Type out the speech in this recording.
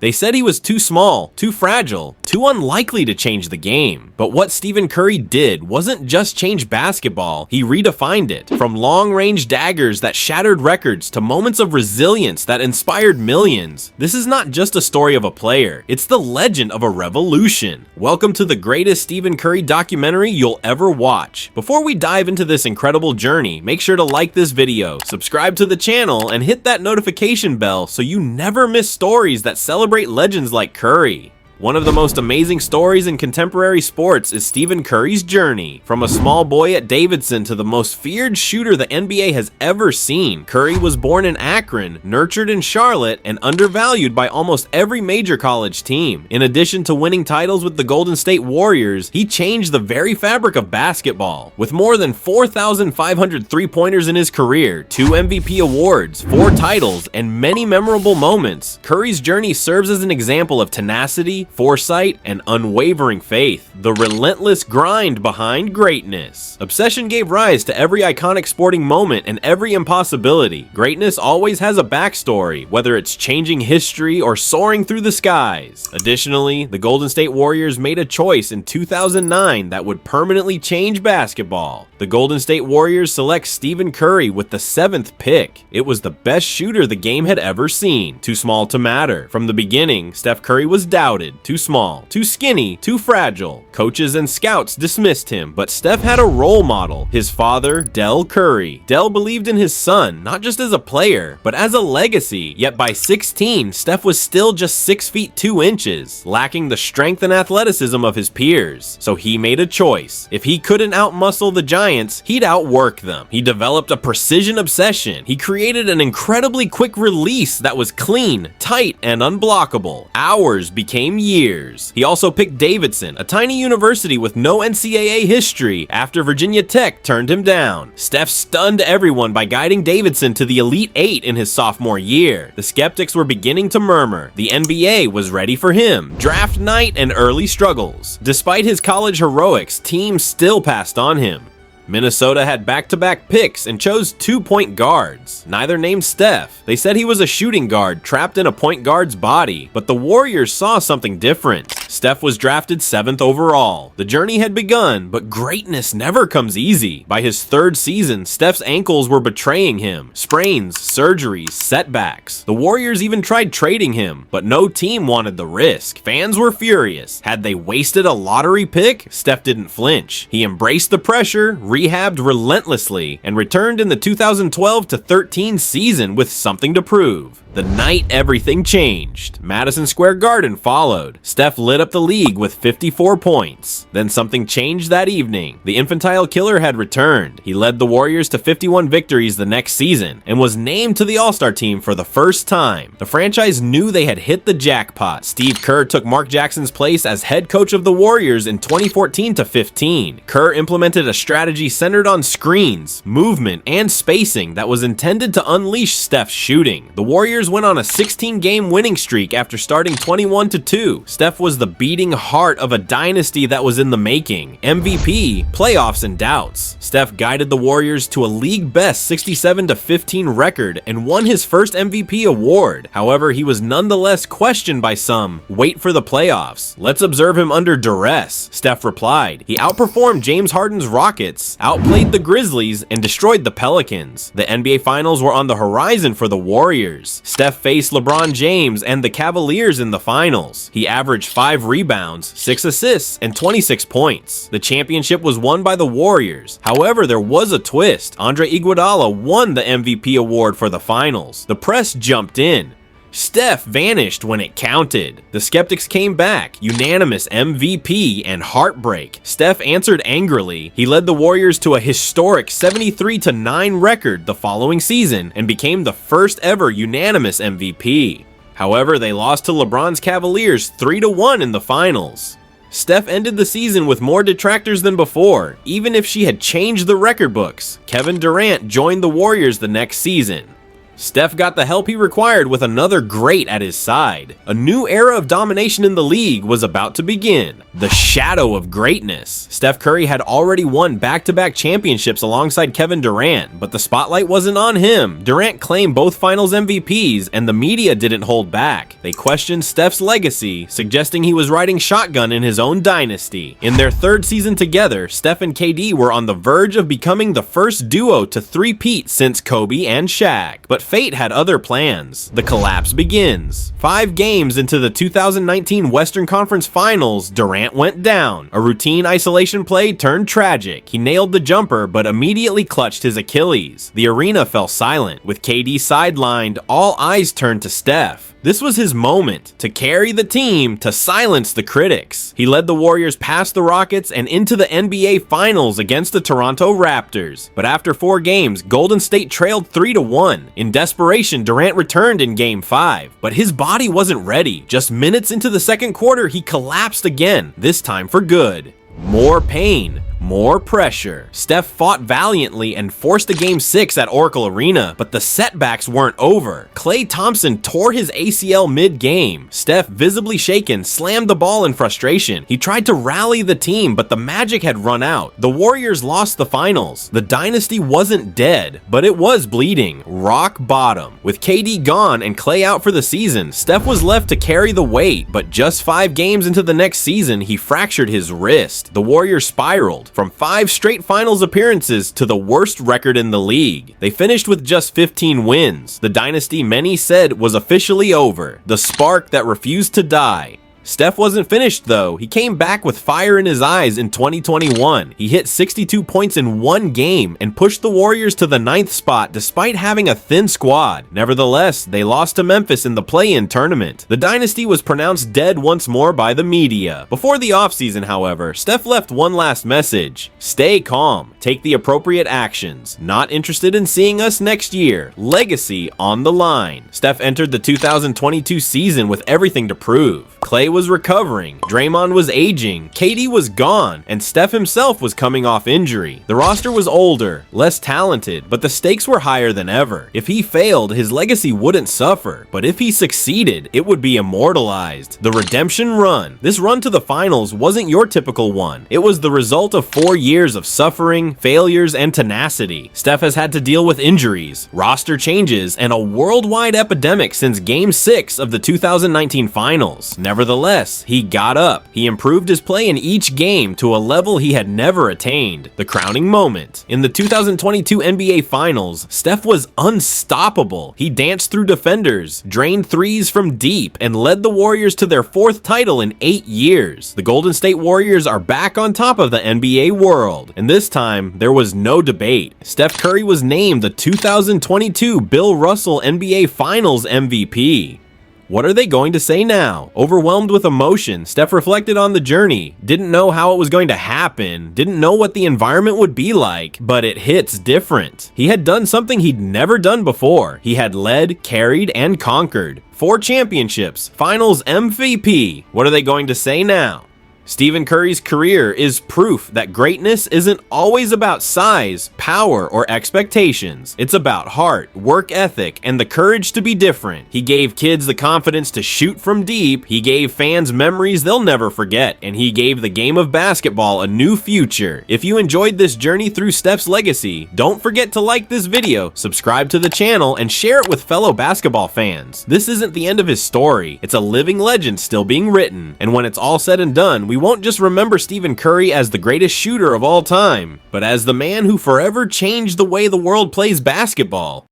They said he was too small, too fragile, too unlikely to change the game. But what Stephen Curry did wasn't just change basketball, he redefined it. From long-range daggers that shattered records to moments of resilience that inspired millions. This is not just a story of a player, it's the legend of a revolution. Welcome to the greatest Stephen Curry documentary you'll ever watch. Before we dive into this incredible journey, make sure to like this video, subscribe to the channel, and hit that notification bell so you never miss stories that celebrate legends like Curry. One of the most amazing stories in contemporary sports is Stephen Curry's journey. From a small boy at Davidson to the most feared shooter the NBA has ever seen, Curry was born in Akron, nurtured in Charlotte, and undervalued by almost every major college team. In addition to winning titles with the Golden State Warriors, he changed the very fabric of basketball. With more than 4,500 three-pointers in his career, 2 MVP awards, 4 titles, and many memorable moments, Curry's journey serves as an example of tenacity, foresight, and unwavering faith. The relentless grind behind greatness. Obsession gave rise to every iconic sporting moment and every impossibility. Greatness always has a backstory, whether it's changing history or soaring through the skies. Additionally, the Golden State Warriors made a choice in 2009 that would permanently change basketball. The Golden State Warriors select Stephen Curry with the 7th pick. It was the best shooter the game had ever seen. Too small to matter. From the beginning, Steph Curry was doubted. Too small, too skinny, too fragile. Coaches and scouts dismissed him, but Steph had a role model, his father, Del Curry. Del believed in his son, not just as a player, but as a legacy. Yet by 16, Steph was still just 6 feet 2 inches, lacking the strength and athleticism of his peers. So he made a choice. If he couldn't outmuscle the Giants, he'd outwork them. He developed a precision obsession. He created an incredibly quick release that was clean, tight, and unblockable. Hours became years. He also picked Davidson, a tiny university with no NCAA history, after Virginia Tech turned him down. Steph stunned everyone by guiding Davidson to the Elite 8 in his sophomore year. The skeptics were beginning to murmur. The NBA was ready for him. Draft night and early struggles. Despite his college heroics, teams still passed on him. Minnesota had back-to-back picks and chose 2 point guards, neither named Steph. They said he was a shooting guard trapped in a point guard's body, but the Warriors saw something different. Steph was drafted 7th overall. The journey had begun, but greatness never comes easy. By his 3rd season, Steph's ankles were betraying him. Sprains, surgeries, setbacks. The Warriors even tried trading him, but no team wanted the risk. Fans were furious. Had they wasted a lottery pick? Steph didn't flinch. He embraced the pressure, rehabbed relentlessly, and returned in the 2012-13 season with something to prove. The night everything changed. Madison Square Garden followed. Steph lit up the league with 54 points. Then something changed that evening. The infantile killer had returned. He led the Warriors to 51 victories the next season and was named to the All-Star team for the first time. The franchise knew they had hit the jackpot. Steve Kerr took Mark Jackson's place as head coach of the Warriors in 2014-15. Kerr implemented a strategy centered on screens, movement, and spacing that was intended to unleash Steph's shooting. The Warriors went on a 16-game winning streak after starting 21-2. Steph was the beating heart of a dynasty that was in the making. MVP, playoffs, and doubts. Steph guided the Warriors to a league-best 67-15 record and won his first MVP award. However, he was nonetheless questioned by some. Wait for the playoffs. Let's observe him under duress, Steph replied. He outperformed James Harden's Rockets, outplayed the Grizzlies, and destroyed the Pelicans. The NBA Finals were on the horizon for the Warriors. Steph faced LeBron James and the Cavaliers in the finals. He averaged 5 rebounds, 6 assists, and 26 points. The championship was won by the Warriors. However, there was a twist. Andre Iguodala won the MVP award for the finals. The press jumped in. Steph vanished when it counted. The skeptics came back, unanimous MVP and heartbreak. Steph answered angrily. He led the Warriors to a historic 73-9 record the following season and became the first ever unanimous MVP. However, they lost to LeBron's Cavaliers 3-1 in the finals. Steph ended the season with more detractors than before, even if she had changed the record books. Kevin Durant joined the Warriors the next season. Steph got the help he required with another great at his side. A new era of domination in the league was about to begin. The shadow of greatness. Steph Curry had already won back-to-back championships alongside Kevin Durant, but the spotlight wasn't on him. Durant claimed both finals MVPs, and the media didn't hold back. They questioned Steph's legacy, suggesting he was riding shotgun in his own dynasty. In their third season together, Steph and KD were on the verge of becoming the first duo to three-peat since Kobe and Shaq. But fate had other plans. The collapse begins. 5 games into the 2019 Western Conference Finals, Durant went down. A routine isolation play turned tragic. He nailed the jumper, but immediately clutched his Achilles. The arena fell silent. With KD sidelined, all eyes turned to Steph. This was his moment to carry the team, to silence the critics. He led the Warriors past the Rockets and into the NBA Finals against the Toronto Raptors. But after 4 games, Golden State trailed 3-1. In desperation, Durant returned in Game 5, but his body wasn't ready. Just minutes into the second quarter, he collapsed again, this time for good. More pain. More pressure. Steph fought valiantly and forced a Game 6 at Oracle Arena, but the setbacks weren't over. Klay Thompson tore his ACL mid-game. Steph, visibly shaken, slammed the ball in frustration. He tried to rally the team, but the magic had run out. The Warriors lost the finals. The dynasty wasn't dead, but it was bleeding. Rock bottom. With KD gone and Klay out for the season, Steph was left to carry the weight, but just 5 games into the next season, he fractured his wrist. The Warriors spiraled from 5 straight finals appearances to the worst record in the league. They finished with just 15 wins. The dynasty many said was officially over. The spark that refused to die. Steph wasn't finished though. He came back with fire in his eyes in 2021. He hit 62 points in 1 game and pushed the Warriors to the 9th spot despite having a thin squad. Nevertheless, they lost to Memphis in the play-in tournament. The dynasty was pronounced dead once more by the media. Before the offseason, however, Steph left one last message. Stay calm. Take the appropriate actions. Not interested in seeing us next year. Legacy on the line. Steph entered the 2022 season with everything to prove. Klay was recovering, Draymond was aging, KD was gone, and Steph himself was coming off injury. The roster was older, less talented, but the stakes were higher than ever. If he failed, his legacy wouldn't suffer, but if he succeeded, it would be immortalized. The redemption run. This run to the finals wasn't your typical one. It was the result of 4 years of suffering, failures, and tenacity. Steph has had to deal with injuries, roster changes, and a worldwide epidemic since Game 6 of the 2019 finals. Nevertheless, he got up. He improved his play in each game to a level he had never attained. The crowning moment. In the 2022 NBA Finals, Steph was unstoppable. He danced through defenders, drained threes from deep, and led the Warriors to their 4th title in 8 years. The Golden State Warriors are back on top of the NBA world, and this time, there was no debate. Steph Curry was named the 2022 Bill Russell NBA Finals MVP. What are they going to say now? Overwhelmed with emotion, Steph reflected on the journey, didn't know how it was going to happen, didn't know what the environment would be like, but it hits different. He had done something he'd never done before. He had led, carried, and conquered. 4 championships, finals MVP. What are they going to say now? Stephen Curry's career is proof that greatness isn't always about size, power, or expectations. It's about heart, work ethic, and the courage to be different. He gave kids the confidence to shoot from deep, he gave fans memories they'll never forget, and he gave the game of basketball a new future. If you enjoyed this journey through Steph's legacy, don't forget to like this video, subscribe to the channel, and share it with fellow basketball fans. This isn't the end of his story. It's a living legend still being written, and when it's all said and done, we won't just remember Stephen Curry as the greatest shooter of all time, but as the man who forever changed the way the world plays basketball.